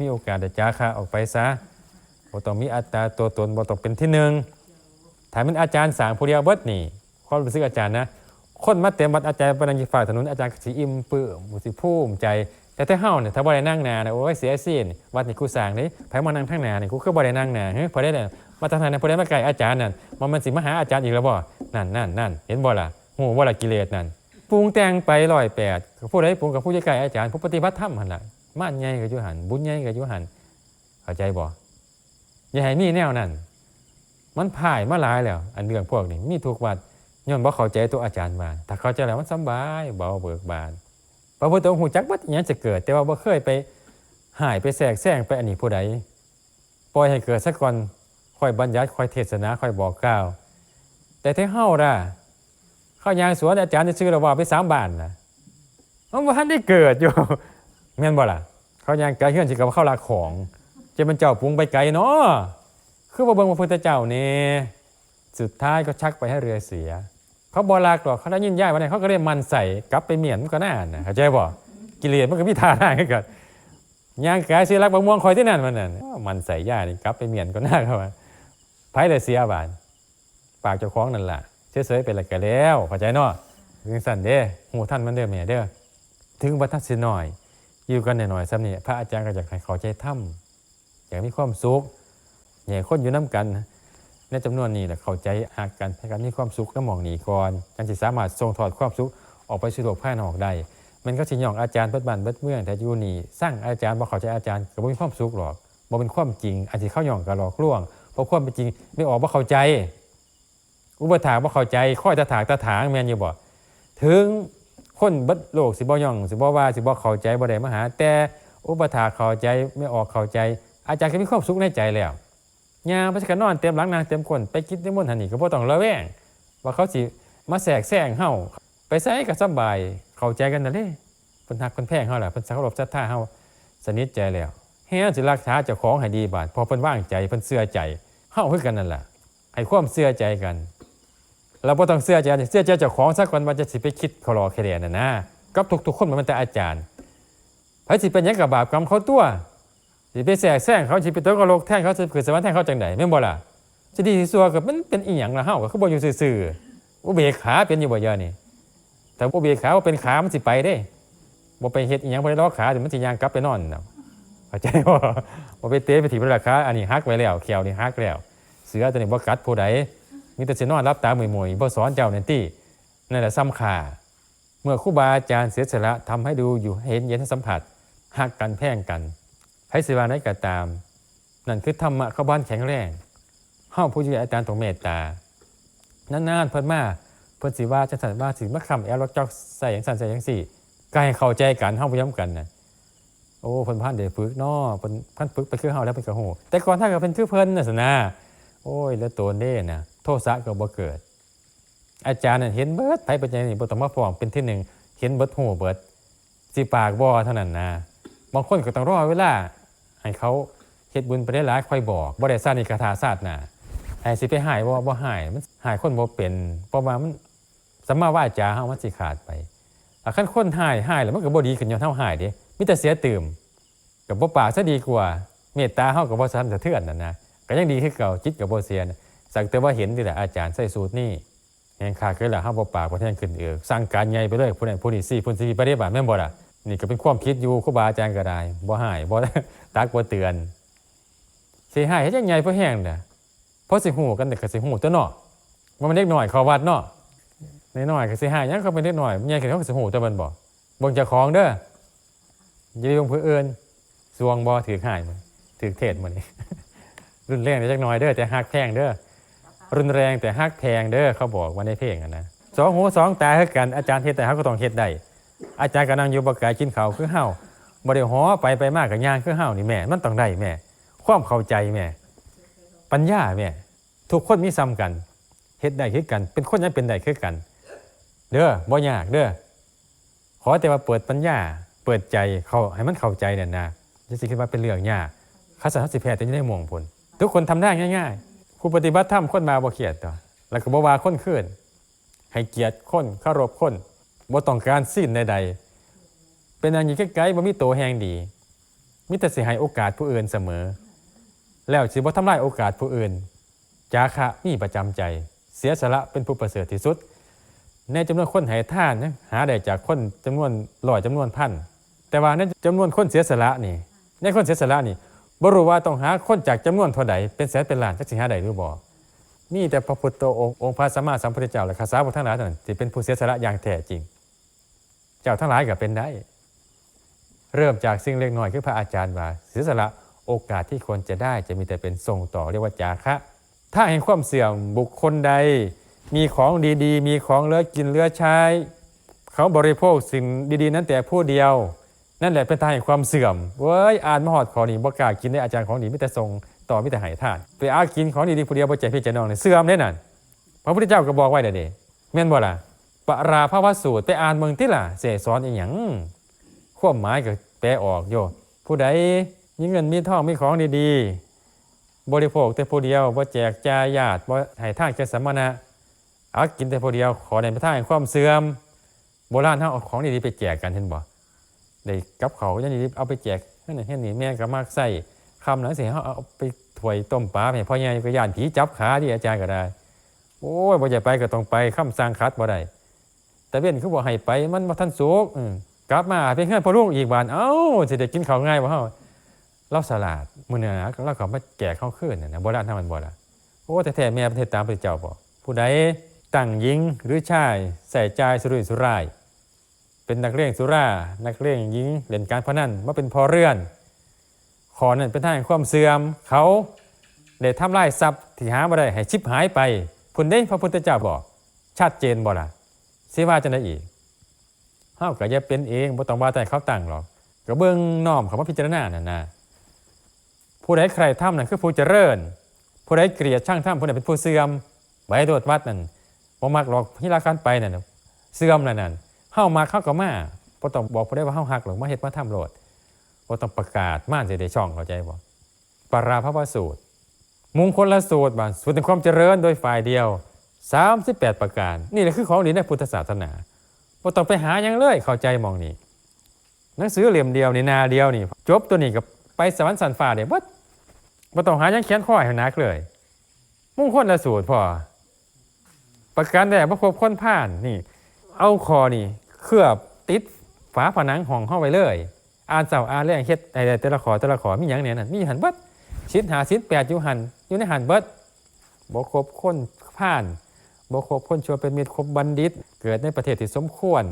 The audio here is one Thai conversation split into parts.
มีโอกาสจะจาคะออกไปซะบ่ต้องมีอัตราตัวตนบ่ต้องเป็นที่หนึ่งถ้ามันอาจารย์สร้างผู้เดียวเบิดนี่ความรู้สึกอาจารย์นะคนมาเต็มวัดอาจารย์ปนัญญาฝากถนนอาจารย์สิอิ่มปลื้มสิภูมิใจแต่ถ้าเฮาเนี่ยถ้าบ่ได้นั่งหน้านะโอ้ยเสียศีลวัดนี่กูสร้างนี่ไผมานั่งทางหน้านี่กูคือบ่ได้นั่งหน้าเฮ้ยพอได้แล้วมาทางนั้นพอได้มาใกล้อาจารย์นั่นมันสิมาหาอาจารย์อีกแล้วบ่นั่นเห็นบ่ล่ะฮู้บ่ล่ะกิเลสนั่นปรุงแต่งไป108ผู้ใดปรุงกับผู้ใกล้อาจารย์ผู้ปฏิบัติธรรมหั่นล่ะม่านใหญ่ก็อยู่หั่นบุญใหญ่ก็อยู่หั่นเข้าใจบ่อย่าให้มีแนวนั้นมันพ่ายมาหลายแล้วอันเรื่องพวกนี้มีทุกวัดย้อนบ่เข้าใจตัวอาจารย์มาถ้าเข้าใจแล้วมันสบายเบาเบิกบานพระพุทธองค์ฮู้จักว่าอิหยังจะเกิดแต่ว่าบ่เคยไปหายไปแทรกแซงไปอันนี้ผู้ใดปล่อยให้เกิดซะก่อนค่อยบัญญัติค่อยเทศนาค่อยบอกกล่าวแต่ถ้าเฮาล่ะเข้ายางสวนอาจารย์จะซื้อแล้วว่าไป3 บาทน่ะมันบ่ทันได้เกิดอยู่แม่นบ่ล่ะเข้ายางไกลเฮือนสิก็เข้าลักของจะมันเจ้าปรุงไปไกลเนาะคือบ่เบิ่งพระพุทธเจ้านี่สุดท้ายก็ชักไปให้เรือเสียเขาบ่รักหรอกเขาได้ยินย่ายว่าเนี่ยเขาก็ได้มันใส่กลับไปเหมียนมันก็น่าน่ะเข้าใจบ่กิเลสมันก็มีท่าทางคือกันย่างกายสิรักบักม่วงคอยที่นั่นมันนั่นมันใส่ย่านี่กลับไปเหมียนก็น่าเข้ามาไผได้เสียบาดปากเจ้าของนั่นล่ะเฉยๆไปแล้วก็แล้วเข้าใจเนาะจังซั่นเด้ฮู้ทันมันเด้อแม่เด้อถึงบ่ทันสิน้อยอยู่กันหน่อยๆซ้ำนี่พระอาจารย์ก็อยากให้เข้าใจธรรมอยากมีความสุขอยากคนอยู่นำกันในจำนวนนี้แหละเข้าใจหักกันให้กันมีความสุขน้ำหมองนี้ก่อนจังสิสามารถส่งทอดความสุขออกไปสู่โลกภายนอกได้มันก็สิย่องอาจารย์เบิดบ้านเบิดเมืองแต่อยู่นี่สร้างอาจารย์บ่เข้าใจอาจารย์ก็บ่มีความสุขหรอกบ่เป็นความจริงอันที่เขาย่องก็หลอกลวงเพราะความเป็นจริงไม่ออกบ่เข้าใจอุปถากบ่เข้าใจค่อยตะถางแม่นอยู่บ่ถึงคนเบิดโลกสิบ่ย่องสิบ่ว่าสิบ่เข้าใจบ่ได้มาหาแต่อุปถากเข้าใจไม่ออกเข้าใจอาจารย์ก็มีความสุขในใจแล้วยามพระสกนอนเต็มหลังนางเต็มก้นไปคิดนิมนต์หันนี่ก็บ่ต้องระแวงว่าเขาสิมาแทรกแซงเฮาไปไสก็สบายเข้าใจกันนั่นเด้เพิ่นฮักเพิ่นแพงเฮาล่ะเพิ่นเคารพศรัทธาเฮาสนิทใจแล้วแฮงสิรักษาเจ้าของให้ดีบาดพอเพิ่นวางใจเพิ่นเชื่อใจเฮาคือกันนั่นล่ะให้ความเชื่อใจกันเราบ่ต้องเชื่อใจเจ้าของซะก่อนว่าจะสิไปคิดเขาหลอกแค่นั้นน่ะนะกับทุกๆคนมันแต่อาจารย์ไผสิเป็นหยังกับบาปกรรมเขาตัวสิไปแทรกแซงเขาสิไปตกนรกแทงเขาสิขึ้นสวรรค์แทงเขาจังได๋แม่นบ่ล่ะสิดีที่ซัวก็มันเป็นอีหยังล่ะเฮาก็คือบ่อยู่ซื่อๆอุเบกขาเป็นอยู่บ่เยอะนี่ถ้าอุเบกขาบ่เป็นขามันสิไปเด้บ่ไปเฮ็ดอีหยังบ่ได้ล็อกขาเดี๋ยวมันสิย่างกลับไปนอนน่ะเข้าใจบ่ไปเตะไปถีบราคาอันนี้ฮักไว้แล้วแขวนี่ฮักแล้วเสือตัวนี้บ่กัดผู้ใดมีแต่สินอนรับตาหมวยๆบ่สอนเจ้านั่นตินั่นแหละซ้ำค่าเมื่อครูบาอาจารย์เสียสละทำให้ดูอยู่เห็นเย็นสัมผัสฮักกันแพงกันไผสิว่าไหนก็ตามนั่นคือธรรมะเขาบ้านแข็งแรงเฮาผู้อยู่อาจารย์ต้องเมตตานานๆเพิ่นมาเพิ่นสิว่าจังซั่นว่าสิมาค้ำแอลล็อกจอกใส่จังซั่นใส่จังซี่ก็ให้เข้าใจกันเฮาบ่ย้ำกันน่ะโอ้เพิ่นพันได้ฝึกเนาะเพิ่นพันฝึกไปคือเฮาแล้วเพิ่นก็ฮู้แต่ก่อนถ้าก็เพิ่นคือเพิ่นน่ะสินะโอ้ยแล้วโตนเด้น่ะโทสะก็บ่เกิดอาจารย์น่ะเห็นเบิดไผเป็นจังนี่บ่ต้องมาฟ้องเป็นที่หนึ่งเห็นเบิดฮู้เบิดสิปากบ่เท่านั้นนะบางคนก็ต้องรอเวลาให้เขาเฮ็ดบุญไปได้หลายค่อยบอกบ่ได้ซ่านี่คาถาศาสตร์น่ะให้สิไปหายบ่หายมันหายคนบ่เป็นเพราะว่ามันสัมมาวาจาเฮามันสิขาดไปถ้าคันคนหายแล้วมันก็บ่ดีขึ้นย้อนเฮาหายเด้มีแต่เสียตื่มก็บ่ปากซะดีกว่าเมตตาเฮาก็บ่สั่นสะเทือนนั่นนะก็ยังดีคือเก่าจิตก็บ่เสียสักแต่ว่าเห็นนี่แหละอาจารย์ใส่สูตรนี้แห่งค่าคือล่ะเฮาบ่ปากบ่แทงขึ้นสร้างการใหญ่ไปเลยผู้นั้นผู้นี้4ผู้นี้ปฏิบัติแม่นบ่ล่ะนี่ก็เป็นความคิดอยู่ครูบาอาจารย์ก็ได้บ่หายบ่ตักบ่เตือนสิหายเฮ็ดจังไงบ่แห้งน่ะเพราะสิฮู้กันแต่ก็สิฮู้ตัวเนาะว่ามันเด็กน้อยเข้าวัดเนาะน้อยๆก็สิหายหยังเขาเป็นเด็กน้อยใหญ่ขึ้นเขาก็สิฮู้ตัวมันบ่เบิ่งเจ้าของเด้ออย่าไปเบิ่งผู้อื่นสวงบ่ถือหายมันถือเทศมื้อนี้รุนแรงจักหน่อยเด้อแต่ฮักแพงเด้อรุนแรงแต่ฮักแพงเด้อเขาบอกว่าในเพลงอ่ะนะสองหูสองตาคือกันอาจารย์เฮ็ดได้เฮาก็ต้องเฮ็ดได้อาจารย์ก็นั่งอยู่บ่ไกลกินข้าวคือเฮาบ่ได้ฮ้อไปมาก็ย่างคือเฮานี่แม่มันต้องได้แม่ความเข้าใจแม่ปัญญาแม่ทุกคนมีซ้ำกันเฮ็ดได้คือกันเป็นคนยังเป็นได้คือกันเด้อบ่ยากเด้อขอแต่ว่าเปิดปัญญาเปิดใจเขาให้มันเข้าใจนั่นนะจะสิคิดว่าเป็นเรื่องยากคัสสิแพทย์จะได้มองผลทุกคนทำได้ง่ายๆผู้ปฏิบัติธรรมคนมาบ่เครียดต่อแล้วก็บ่ว่าคนคืนให้เกียรติคนเคารพคนบ่ต้องการสิ้นใดๆเป็นอันนี้ไกลๆบ่มีโตแห่งดี มิแต่สิให้โอกาสผู้อื่นเสมอแล้วสิบ่ทำลายโอกาสผู้อื่นจาคะมีประจำใจเสียสละเป็นผู้ประเสริฐที่สุดในจำนวนคนให้ทานนะหาได้จากคนจำนวนร้อยจำนวนพันแต่ว่าในจำนวนคนเสียสละนี่ในคนเสียสละนี่บ่รู้ว่าต้องหาคนจากจำนวนเท่าใดเป็นแสนเป็นล้านจักสิหาได้หรือบ่มีแต่พระพุทธองค์พระสัมมาสัมพุทธเจ้าและข้าสาวกทั้งหลายเท่านั้นที่เป็นผู้เสียสละอย่างแท้จริงเจ้าทั้งหลายก็เป็นได้เริ่มจากสิ่งเล็กน้อยคือพระอาจารย์ว่าเสียสละโอกาสที่ควรจะได้จะมีแต่เป็นส่งต่อเรียกว่าจาคะถ้าเห็นความเสื่อมบุคคลใดมีของดีๆมีของเหลือกินเหลือใช้เขาบริโภคสิ่งดีๆนั้นแต่ผู้เดียวนั่นแหละเป็นทางแห่งความเสื่อมเว้ยอ่านมหอดขอนี่บ่กล้ากินได้อาจารย์ของดีมิแต่ทรงต่อมิแต่ให้ทานไปอากินของดีๆผู้เดียวบ่ใจพี่ใจน้องเนี่ยเสื่อมได้นั่นพระพุทธเจ้าก็บอกไว้เด้แม่นบ่ล่ะปราภวสูตรไปอ่านเมืองติล่ะเสสอนอีหยังความหมายก็แปลออกโยผู้ใดมีเงินมีทองมีของดีๆบริโภคแต่ผู้เดียวบ่แจกจ่ายญาติบ่ให้ทานแก่สัมมณะเอากินแต่ผู้เดียวขอได้เป็นทางแห่งความเสื่อมโบราณเฮาเอาของดีๆไปแจกกันเห็นบ่ได้กับเขาอย่างนี้เอาไปแจกนั่นน่ะเฮ็ดนี่แม่ก็มักใส่คำหลังสิเฮาเอาไปถ้วยต้มปลาให้พ่อใหญ่ก็ย่านผีจับขาที่อาจารย์ก็ได้โอ้ยบ่อยากไปก็ต้องไปคำสั่งคัดบ่ได้แต่เว้นคือบ่ให้ไปมันบ่ทันสุกกลับมาเป็นเฮือนพ่อลุงอีกบานเอ้าสิได้กินข้าวง่ายบ่เฮาเราสลาดมื้อนี้นะเราก็มาแจกข้าวคืนน่ะนะโบราณทำมันบ่ล่ะโอ้แต่แท้แม่ประเทศตามพระเจ้าบ่ผู้ใดตั้งหญิงหรือชายใส่ใจสุรุ่ยสุร่ายเป็นนักเลงสุรานักเลงหญิงเล่นการพนันมาเป็นพอเรือนขอนั่นเป็นทางแห่งความเสื่อมเขาได้ทำลายทรัพย์ที่หาบ่ได้ให้ชิบหายไปพุ่นเด้พระพุทธเจ้าบอกชัดเจนบ่ล่ะสิว่าจังได๋อีกเฮาก็อย่าเป็นเองบ่ต้องว่าแต่เขาตั้งหรอกก็เบิ่งน้อมเข้ามาพิจารณานั่นน่ะผู้ใดใครทำนั่นคือผู้เจริญผู้ใดเกลียดช่างทำผู้ใดเป็นผู้เสื่อมไว้โดดวัดนั่นบ่มักหรอกที่ราการไปนั่นเสื่อมนั่นเฮามาเข้าก็มาบ่ต้องบอกผู้ใดว่าเฮาฮักหรอกมาเฮ็ดมาทำโลดบ่ต้องประกาศม่านสิได้ช่องเข้าใจบ่ปราภวสูตรมงคลละสูตรบางสูตรแห่งความเจริญโดยฝ่ายเดียว38ประการนี่แหละคือของดีในพุทธศาสนาบ่ต้องไปหาหยังเลยเข้าใจมองนี่หนังสือเล่มเดียวนี่หน้าเดียวนี่จบตัวนี้ก็ไปสวรรค์สันฟ้าได้เบิดบ่ต้องหาหยังเขียนข้อให้หนักเลยมงคลละสูตรพอประการแรกบ่ครบคนผ่านนี่เอาคอนี่เคลือบติดฝาผนังห้องเฮาไว้เลยอ่านเช้าอ่านแลงเฮ็ดให้ได้แต่ละขอมีหยังเนี่ยนั่นมีหันเบิดศีล5ศีล8อยู่หันอยู่ในหันเบิดบ่ครบคนผ่านบ่ครบคนชั่วเป็นมิตรครบบัณฑิตเกิดในประเทศที่สมควร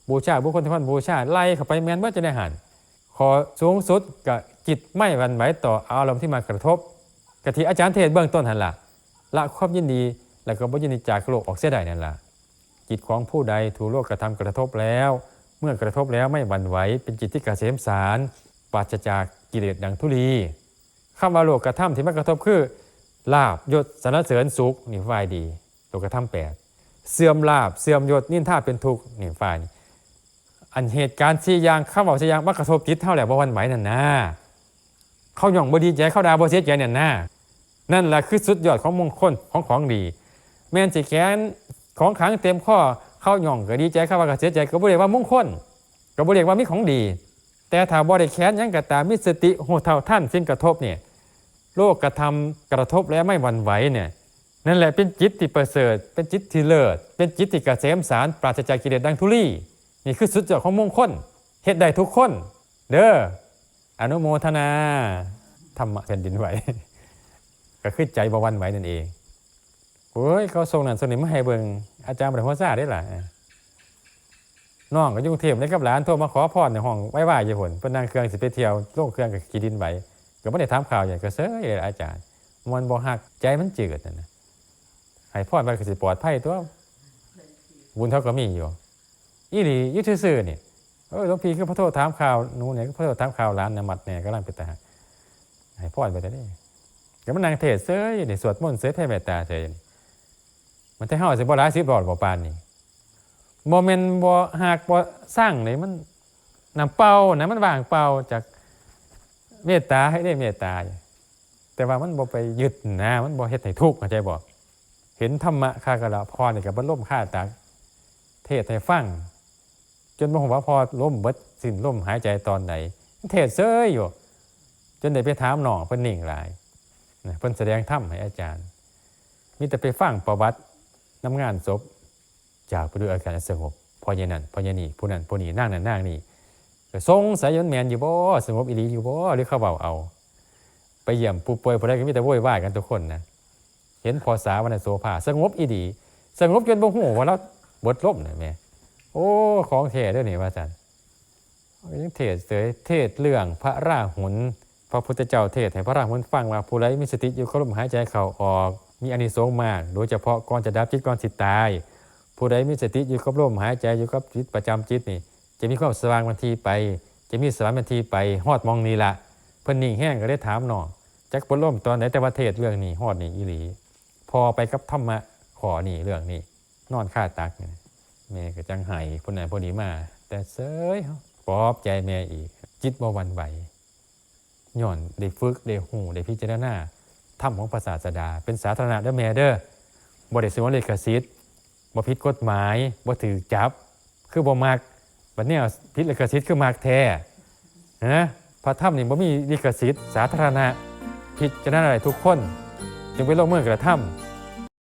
บูชาบุคคลที่ควรบูชาไล่เข้าไปแม่นเบิดจะได้หันขอสูงสุดก็จิตไม่หวั่นไหวต่ออารมณ์ที่มากระทบกะที่อาจารย์เทศเบื้องต้นหั่นล่ะละความยินดีแล้วก็บ่ยินดีจากโลกออกเสียได้นั่นล่ะจิตของผู้ใดถูกโลกกระทำกระทบแล้วเมื่อกระทบแล้วไม่หวั่นไหวเป็นจิตที่เกษมสารปราศจากกิเลสดังธุลีคำว่าโลกกระทำที่มันกระทบคือลาภยศสรรเสริญสุขนี่ฝ่ายดีโลกกระทำ8เสื่อมลาภเสื่อมยศนินทาเป็นทุกข์นี่ฝ่ายอันเหตุการณ์4อย่างคำว่า4อย่างมันกระทบจิตเท่าแหละบ่หวั่นไหวนั่นนะเขาหย่องบ่ดีใจเขาด่าบ่เสียใจนั่นแหละคือสุดยอดของมงคลของดีแม่นสิแขนของขังเต็มข้อเข้าหย่องก็ดีใจเข้าว่าก็เสียใจก็บ่เรียกว่ามงคลก็บ่เรียกว่ามีของดีแต่ถ้าบ่ได้แขนหยังก็ตามมีสติโหเท่าทันสิ่งกระทบเนี่ยโลกกระทำกระทบแล้วไม่หวั่นไหวเนี่ยนั่นแหละเป็นจิตที่ประเสริฐเป็นจิตที่เลิศเป็นจิตที่เกษมสารปราศจากกิเลสดังธุลีนี่คือสุดยอดของมงคลเฮ็ดได้ทุกคนเด้ออนุโมทนาธรรมะแผ่นดินไหวก็คือใจบ่หวั่นไหวนั่นเองโอ้ยเขาส่งนั่นส่งนี่มาให้เบิ่งอาจารย์บ่ได้ฮู้ซ่าได้ล่ะน้องก็อยู่กรุงเทพเลยกับหลานโทรมาขอพรในห้องไว้ๆอยู่พุ่นเพิ่นนั่งเครื่องสิไปเที่ยวลงเครื่องก็ขี่ดินไหวก็บ่ได้ถามข่าวหยังก็เซ้ยอาจารย์มันบ่ฮักใจมันจืดนั่นน่ะให้พรมันก็สิปลอดภัยตัวบุญเท่าก็มีอยู่อีหลีอยู่ซื่อๆนี่หลวงพี่คือพระโทษถามข่าวหนูเนี่ยพระโทษถามข่าวหลานน่ะมัดแน่กำลังเป็นตาให้พรไปได้ก็มันนั่งเทศเซ้ยนี่สวดมนต์เซ้ยแผ่เมตตาเซ้ยมันแต่เฮาสิบ่หลาย10รอดบ่ปานนี้บ่แม่นบ่ฮักบ่สร้างนี่มันน้ำเปล่านะมันว่างเปล่าจากเมตตาให้ได้เมตตาแต่ว่ามันบ่ไปยึดนะมันบ่เฮ็ดให้ทุกข์เข้าใจบ่เห็นธรรมะค่าก็ละพอนี่ก็บ่ล่มค่าตาเทศให้ฟังจนบ่ฮู้ว่าพอล้มเบิดสิ้นลมหายใจตอนไหนเทศเซ้ยอยู่ จนได้ไปถามน้องเพิ่นนิ่งหลายนะเพิ่นแสดงธรรมให้อาจารย์มีแต่ไปฟังประวัติน้ำงานศพจากไปด้วยอาการสงบพอเย็นนั้นพอเย็นนี้ผู้นั้นผู้นี้นั่งนั่นนั่งนี่ก็สงสัยยนแมนอยู่บ่สงบอีหลีอยู่บ่หรือเขาเบาเอาไปเยี่ยมผู้ป่วยผู้ใดก็มีแต่โวยวายกันทุกคนนะเห็นพอสาวันโสภาสงบอีดีสงบจนบ่ฮู้ว่าเราบดล่มน่ะแม่โอ้ของแท้เด้อนี่ว่าซั่นยังเทศเสยเทศเรื่องพระราหุลพระพุทธเจ้าเทศให้พระราหุลฟังว่าผู้ใดมีสติอยู่กับลมหายใจเข้าออกมีอานิสงส์มากโดยเฉพาะก่อนจะดับจิตก่อนสิตายผู้ใดมีสติอยู่กับลมหายใจอยู่กับจิตประจำจิตนี่จะมีความสว่างทันทีไปจะมีสว่างทันทีไปฮอดมองนี่ล่ะเพิ่นนิ่งแห้งก็ได้ถามน้องจักบ่ล่มตอนไหนแต่ว่าเทศเรื่องนี้ฮอดนี่อีหลีพอไปกับธรรมะขอนี่เรื่องนี้นอนคาตักแม่ก็จังไห้ผู้นั้นผู้นี้มาแต่เสยปลอบใจแม่อีกจิตบ่หวั่นไหวย้อนได้ฝึกได้ฮู้ได้พิจารณาธรรมของพระศาสดาเป็นสาธารณะเด้อแม่เด้อบ่ได้สิว่าลิขสิทธิ์บ่ผิดกฎหมายบ่ถูกจับคือบ่มักบัดนี้ผิดลิขสิทธิ์คือมักแท้นะพระธรรมนี่บ่มีลิขสิทธิ์สาธารณะพิจารณาได้ทุกคนจึงไปลงมือกระทำ